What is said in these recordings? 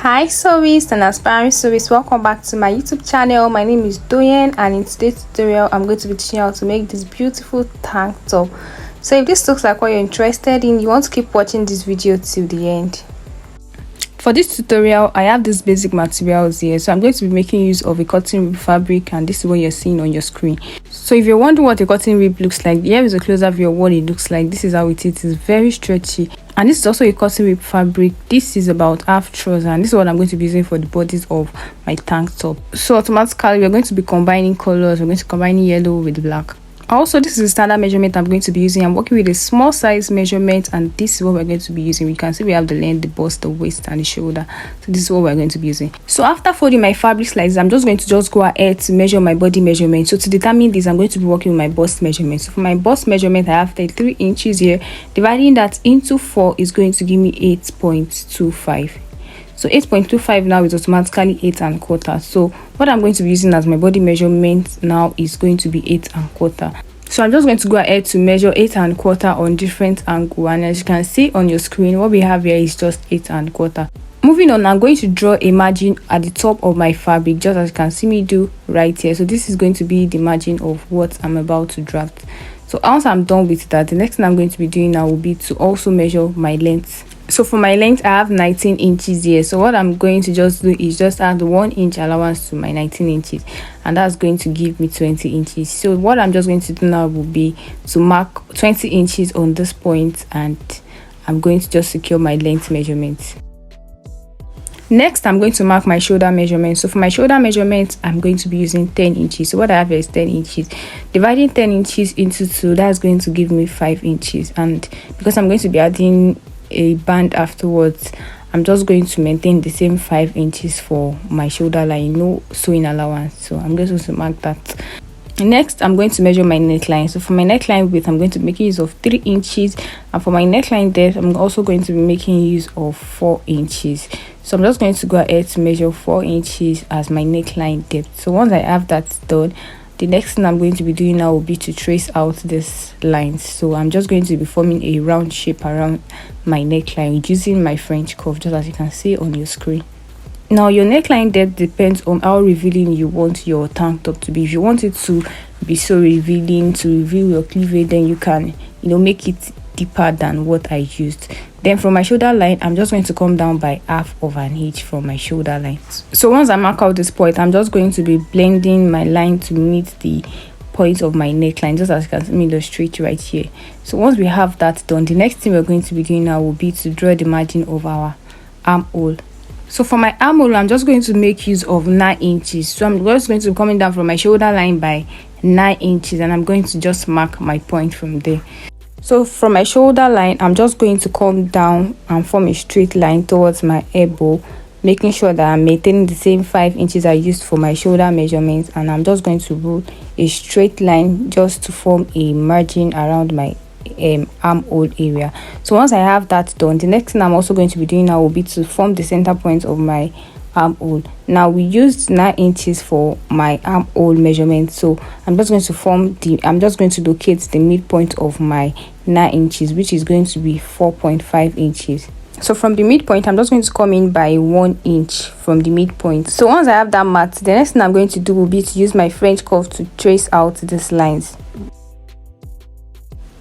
Hi sewists and aspiring sewists, welcome back to my YouTube channel. My name is Doyen, and in today's tutorial I'm going to be teaching you how to make this beautiful tank top. So if this looks like what you're interested in, you want to keep watching this video till the end. For this tutorial I have these basic materials here, so I'm going to be making use of a cotton rib fabric, and this is what you're seeing on your screen. So if you're wondering what a cotton rib looks like, here is a closer view of what it looks like. This is how it is. It's very stretchy, and this is also a cotton rib fabric. This is about half trouser, and this is what I'm going to be using for the bodies of my tank top. So automatically we're going to be combining colors. We're going to be combining yellow with black. Also, this is the standard measurement I'm going to be using. I'm working with a small size measurement, and this is what we're going to be using. You can see we have the length, the bust, the waist, and the shoulder. So this is what we're going to be using. So after folding my fabric slices, I'm just going to go ahead to measure my body measurement. So to determine this, I'm going to be working with my bust measurement. So for my bust measurement, I have 33 inches here. Dividing that into 4 is going to give me 8.25. So 8.25 now is automatically 8 1/4. So what I'm going to be using as my body measurement now is going to be 8 1/4. So I'm just going to go ahead to measure 8 1/4 on different angle, and as you can see on your screen, what we have here is just 8 1/4. Moving on, I'm going to draw a margin at the top of my fabric, just as you can see me do right here. So this is going to be the margin of what I'm about to draft. So once I'm done with that, the next thing I'm going to be doing now will be to also measure my length. So for my length, I have 19 inches here. So what I'm going to just do is just add 1 inch allowance to my 19 inches, and that's going to give me 20 inches. So what I'm just going to do now will be to mark 20 inches on this point, and I'm going to just secure my length measurement. Next, I'm going to mark my shoulder measurement. So for my shoulder measurement, I'm going to be using 10 inches. So what I have here is 10 inches. Dividing 10 inches into 2, that's going to give me 5 inches. And because I'm going to be adding a band afterwards, I'm just going to maintain the same 5 inches for my shoulder line, no sewing allowance. So I'm just going to mark that. Next, I'm going to measure my neckline. So for my neckline width, I'm going to be making use of 3 inches, and for my neckline depth, I'm also going to be making use of 4 inches. So I'm just going to go ahead to measure 4 inches as my neckline depth. So once I have that done, the next thing I'm going to be doing now will be to trace out these lines. So I'm just going to be forming a round shape around my neckline using my French curve, just as you can see on your screen. Now your neckline depth depends on how revealing you want your tank top to be. If you want it to be so revealing, to reveal your cleavage, then you can make it deeper than what I used. Then from my shoulder line, I'm just going to come down by half of an inch from my shoulder line. So once I mark out this point, I'm just going to be blending my line to meet the point of my neckline, just as you can see me illustrate right here. So once we have that done, the next thing we're going to be doing now will be to draw the margin of our armhole. So for my armhole, I'm just going to make use of 9 inches. So I'm just going to be coming down from my shoulder line by 9 inches, and I'm going to just mark my point from there. So from my shoulder line, I'm just going to come down and form a straight line towards my elbow, making sure that I'm maintaining the same 5 inches I used for my shoulder measurements, and I'm just going to rule a straight line just to form a margin around my armhole area. So once I have that done, the next thing I'm also going to be doing now will be to form the center point of my armhole. Now we used 9 inches for my armhole measurement, so I'm just going to locate the midpoint of my 9 inches, which is going to be 4.5 inches. So from the midpoint, I'm just going to come in by 1 inch from the midpoint. So once I have that marked, the next thing I'm going to do will be to use my French curve to trace out these lines.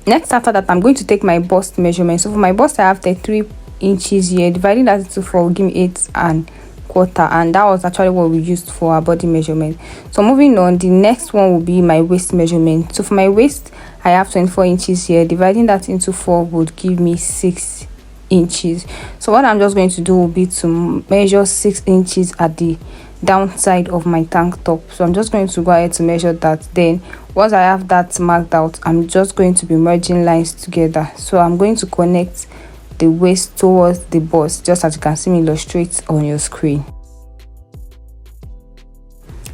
Next, after that, I'm going to take my bust measurement. So for my bust, I have 33 inches here. Dividing that into 4 will give me 8 1/4, and that was actually what we used for our body measurement. So moving on, the next one will be my waist measurement. So for my waist, I have 24 inches here. Dividing that into 4 would give me 6 inches. So what I'm just going to do will be to measure 6 inches at the downside of my tank top. So I'm just going to go ahead to measure that. Then once I have that marked out, I'm just going to be merging lines together. So I'm going to connect the waist towards the bust, just as you can see me illustrate on your screen.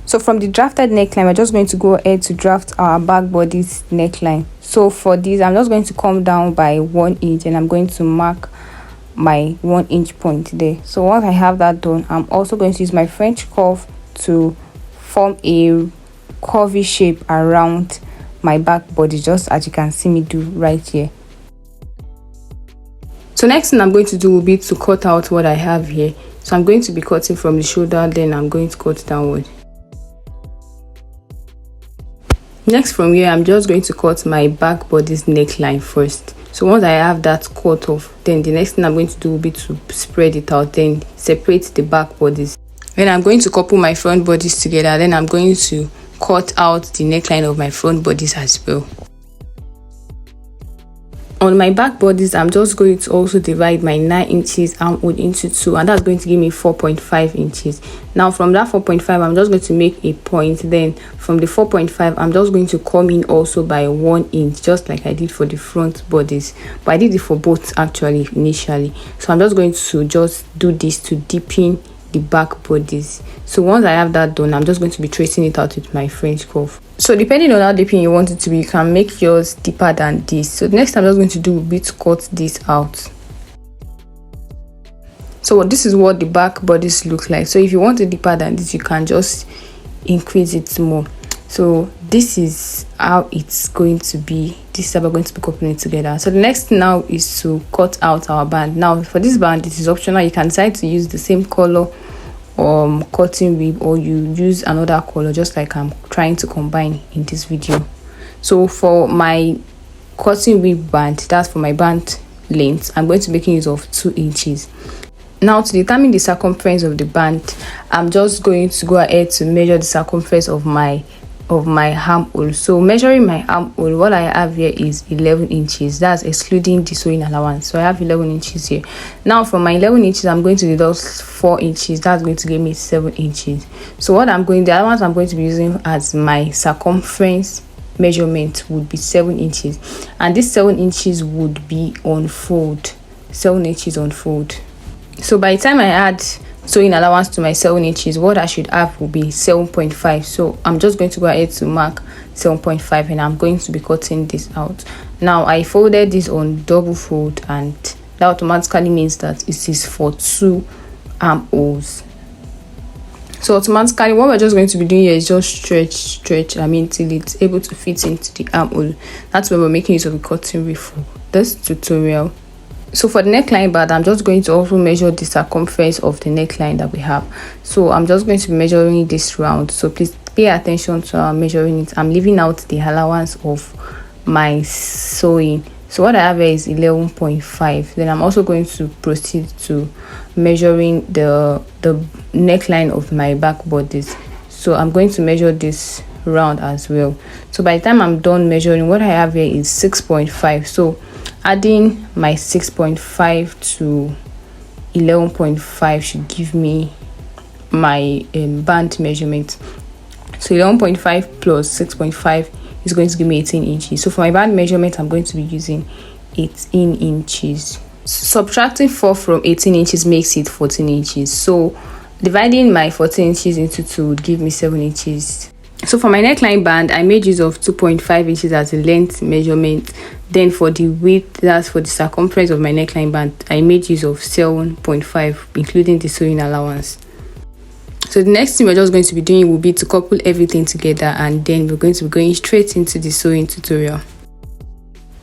So from the drafted neckline, we're just going to go ahead to draft our back body's neckline. So for this, I'm just going to come down by 1 inch, and I'm going to mark my 1 inch point there. So once I have that done, I'm also going to use my French curve to form a curvy shape around my back body, just as you can see me do right here. So next thing I'm going to do will be to cut out what I have here. So I'm going to be cutting from the shoulder, then I'm going to cut downward. Next, from here, I'm just going to cut my back bodice neckline first. So once I have that cut off, then the next thing I'm going to do will be to spread it out, then separate the back bodice. Then I'm going to couple my front bodice together. Then I'm going to cut out the neckline of my front bodice as well. On my back bodice, I'm just going to also divide my 9 inches armhole into 2, and that's going to give me 4.5 inches. Now from that 4.5, I'm just going to make a point. Then from the 4.5, I'm just going to come in also by 1 inch, just like I did for the front bodice. But I did it for both actually initially. So I'm just going to just do this to deepen the back bodice. So once I have that done, I'm just going to be tracing it out with my French curve. So depending on how deep you want it to be, you can make yours deeper than this. So the next I'm just going to do will be to cut this out. So this is what the back bodice look like. So if you want it deeper than this, you can just increase it more. So this is how it's going to be. This is how we're going to be coupling it together. So the next thing now is to cut out our band. Now for this band, it is optional. You can decide to use the same color cotton rib, or you use another color, just like I'm trying to combine in this video. So for my cotton rib band, that's for my band length, I'm going to be making use of 2 inches. Now to determine the circumference of the band, I'm just going to go ahead to measure the circumference of my armhole. So measuring my armhole, what I have here is 11 inches. That's excluding the sewing allowance. So I have 11 inches here. Now from my 11 inches, I'm going to deduct 4 inches. That's going to give me 7 inches. So what the allowance I'm going to be using as my circumference measurement would be 7 inches, and this 7 inches would be on fold. 7 inches on fold. So by the time I add sewing allowance to my 7 inches, what I should have will be 7.5. So I'm just going to go ahead to mark 7.5, and I'm going to be cutting this out. Now I folded this on double fold, and that automatically means that it is for 2 armholes. So automatically what we're just going to be doing here is just stretch till it's able to fit into the armhole. That's where we're making use of the cotton rib for this tutorial. So for the neckline band, I'm just going to also measure the circumference of the neckline that we have. So I'm just going to be measuring this round. So please pay attention to our measuring it. I'm leaving out the allowance of my sewing. So what I have here is 11.5. Then I'm also going to proceed to measuring the neckline of my back bodice. So I'm going to measure this round as well. So by the time I'm done measuring, what I have here is 6.5. So adding my 6.5 to 11.5 should give me my band measurement. So 11.5 plus 6.5 is going to give me 18 inches. So for my band measurement, I'm going to be using 18 inches. Subtracting 4 from 18 inches makes it 14 inches. So dividing my 14 inches into 2 would give me 7 inches. So for my neckline band, I made use of 2.5 inches as a length measurement. Then for the width, that's for the circumference of my neckline band, I made use of 7.5, including the sewing allowance. So the next thing we're just going to be doing will be to couple everything together, and then we're going to be going straight into the sewing tutorial.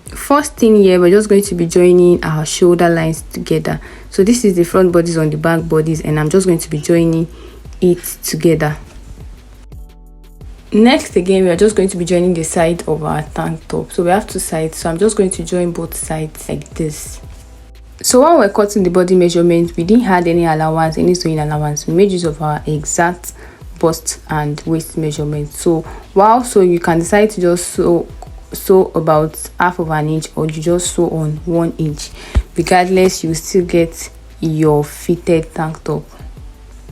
First thing here, we're just going to be joining our shoulder lines together. So this is the front bodice on the back bodice, and I'm just going to be joining it together. Next, again, we are just going to be joining the side of our tank top. So we have 2 sides, so I'm just going to join both sides like this. So while we're cutting the body measurement, we didn't add any allowance, any sewing allowance. We made use of our exact bust and waist measurement. So while sewing, you can decide to just sew about half of an inch, or you just sew on 1 inch. Regardless, you still get your fitted tank top.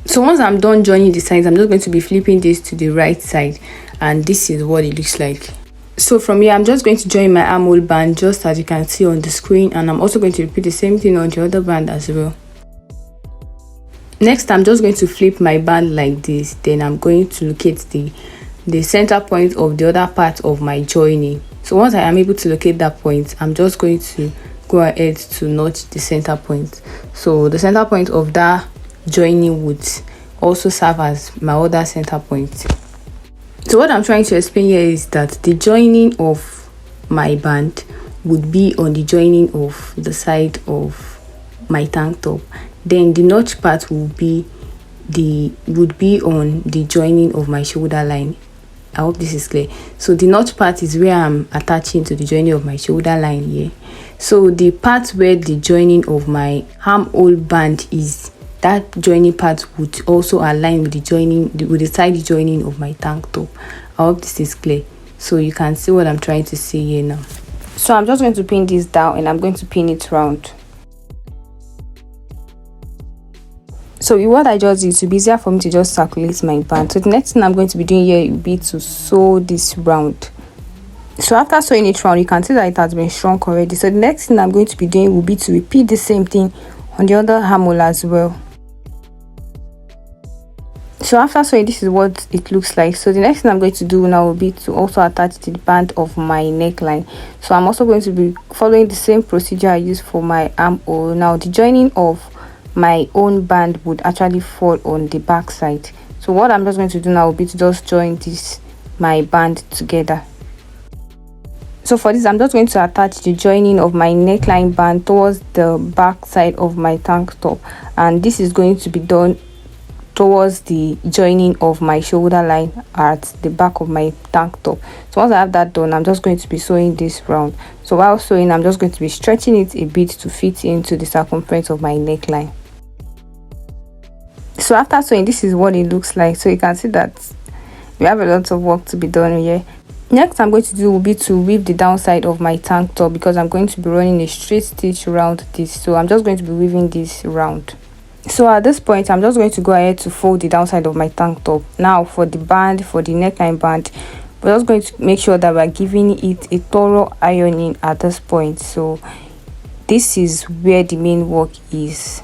So once I'm done joining the sides, I'm just going to be flipping this to the right side, and this is what it looks like. So from here, I'm just going to join my armhole band, just as you can see on the screen, and I'm also going to repeat the same thing on the other band as well. Next, I'm just going to flip my band like this. Then I'm going to locate the center point of the other part of my joining. So once I am able to locate that point, I'm just going to go ahead to notch the center point. So the center point of that joining would also serve as my other center point. So what I'm trying to explain here is that the joining of my band would be on the joining of the side of my tank top. then the notch part would be on the joining of my shoulder line. I hope this is clear. So the notch part is where I'm attaching to the joining of my shoulder line here. So the part where the joining of my armhole band is, that joining part would also align with the side joining of my tank top. I hope this is clear. So you can see what I'm trying to say here now. So I'm just going to pin this down and I'm going to pin it round. So what I just did, to be easier for me to just circulate my band. So the next thing I'm going to be doing here will be to sew this round. So after sewing it round, you can see that it has been shrunk already. So the next thing I'm going to be doing will be to repeat the same thing on the other armhole as well. So after sewing, this is what it looks like. So the next thing I'm going to do now will be to also attach the band of my neckline. So I'm also going to be following the same procedure I used for my armhole. Now the joining of my own band would actually fall on the back side. So what I'm just going to do now will be to just join my band together. So for this, I'm just going to attach the joining of my neckline band towards the back side of my tank top, and this is going to be done towards the joining of my shoulder line at the back of my tank top. So once I have that done, I'm just going to be sewing this round. So while sewing, I'm just going to be stretching it a bit to fit into the circumference of my neckline. So after sewing, this is what it looks like. So you can see that we have a lot of work to be done here. Next I'm going to do will be to weave the downside of my tank top, because I'm going to be running a straight stitch around this. So I'm just going to be weaving this round. So at this point, I'm just going to go ahead to fold the downside of my tank top. Now for the band, for the neckline band, we're just going to make sure that we're giving it a thorough ironing at this point. So this is where the main work is.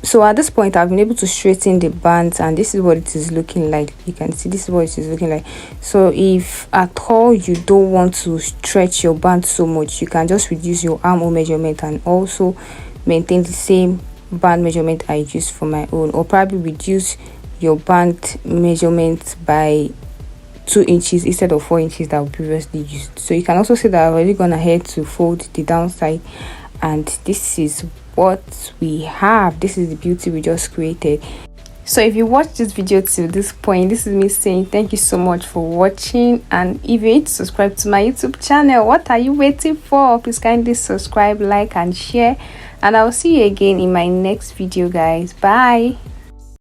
So at this point, I've been able to straighten the bands, and this is what it is looking like. You can see this is what it is looking like. So if at all you don't want to stretch your band so much, you can just reduce your armhole measurement and also maintain the same band measurement I used for my own, or probably reduce your band measurement by 2 inches instead of 4 inches that we previously used. So you can also see that I've already gone ahead to fold the downside, and this is what we have. This is the beauty we just created. So if you watched this video to this point, this is me saying thank you so much for watching. And if you ain't subscribed to my YouTube channel, what are you waiting for? Please kindly subscribe, like and share, and I'll see you again in my next video, guys. Bye.